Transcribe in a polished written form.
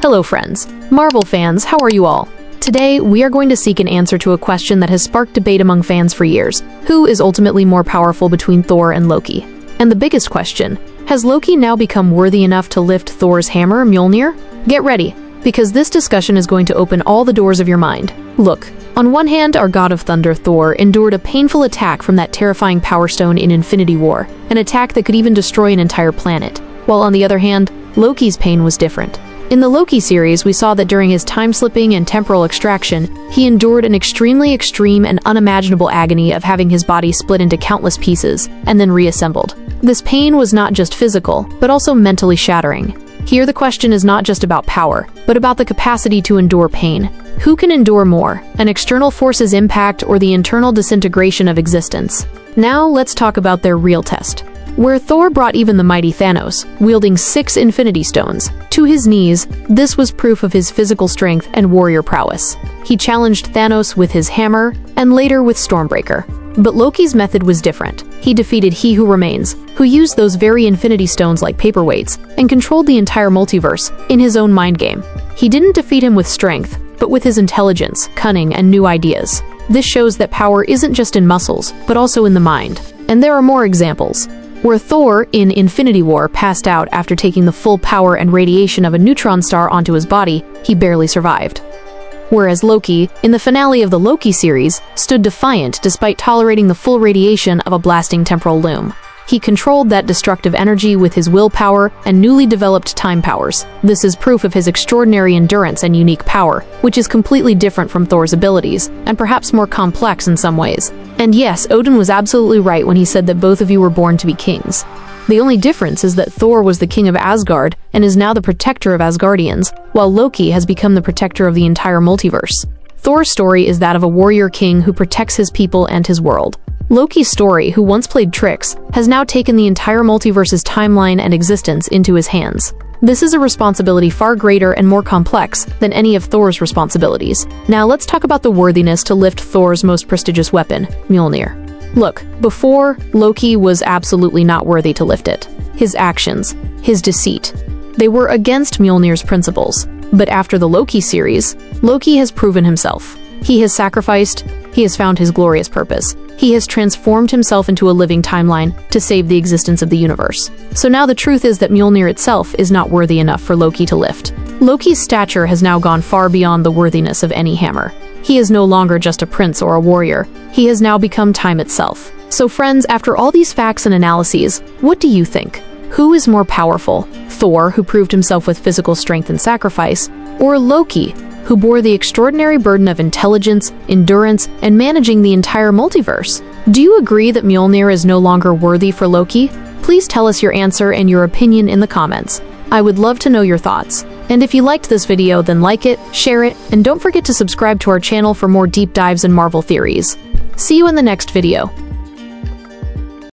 Hello friends, Marvel fans, how are you all? Today, we are going to seek an answer to a question that has sparked debate among fans for years. Who is ultimately more powerful between Thor and Loki? And the biggest question, has Loki now become worthy enough to lift Thor's hammer, Mjolnir? Get ready, because this discussion is going to open all the doors of your mind. Look, on one hand, our god of thunder, Thor, endured a painful attack from that terrifying Power Stone in Infinity War, an attack that could even destroy an entire planet. While on the other hand, Loki's pain was different. In the Loki series, we saw that during his time-slipping and temporal extraction, he endured an extremely extreme and unimaginable agony of having his body split into countless pieces and then reassembled. This pain was not just physical, but also mentally shattering. Here the question is not just about power, but about the capacity to endure pain. Who can endure more, an external force's impact or the internal disintegration of existence? Now let's talk about their real test. Where Thor brought even the mighty Thanos, wielding 6 Infinity Stones, to his knees, this was proof of his physical strength and warrior prowess. He challenged Thanos with his hammer, and later with Stormbreaker. But Loki's method was different. He defeated He Who Remains, who used those very Infinity Stones like paperweights, and controlled the entire multiverse in his own mind game. He didn't defeat him with strength, but with his intelligence, cunning, and new ideas. This shows that power isn't just in muscles, but also in the mind. And there are more examples. Where Thor, in Infinity War, passed out after taking the full power and radiation of a neutron star onto his body, he barely survived. Whereas Loki, in the finale of the Loki series, stood defiant despite tolerating the full radiation of a blasting temporal loom. He controlled that destructive energy with his willpower and newly developed time powers. This is proof of his extraordinary endurance and unique power, which is completely different from Thor's abilities, and perhaps more complex in some ways. And yes, Odin was absolutely right when he said that both of you were born to be kings. The only difference is that Thor was the king of Asgard and is now the protector of Asgardians, while Loki has become the protector of the entire multiverse. Thor's story is that of a warrior king who protects his people and his world. Loki's story, who once played tricks, has now taken the entire multiverse's timeline and existence into his hands. This is a responsibility far greater and more complex than any of Thor's responsibilities. Now let's talk about the worthiness to lift Thor's most prestigious weapon, Mjolnir. Look, before, Loki was absolutely not worthy to lift it. His actions, his deceit, they were against Mjolnir's principles. But after the Loki series, Loki has proven himself. He has sacrificed, he has found his glorious purpose. He has transformed himself into a living timeline to save the existence of the universe. So now the truth is that Mjolnir itself is not worthy enough for Loki to lift. Loki's stature has now gone far beyond the worthiness of any hammer. He is no longer just a prince or a warrior. He has now become time itself. So friends, after all these facts and analyses, what do you think? Who is more powerful? Thor, who proved himself with physical strength and sacrifice, or Loki, who bore the extraordinary burden of intelligence, endurance, and managing the entire multiverse? Do you agree that Mjolnir is no longer worthy for Loki? Please tell us your answer and your opinion in the comments. I would love to know your thoughts. And if you liked this video, then like it, share it, and don't forget to subscribe to our channel for more deep dives in Marvel theories. See you in the next video.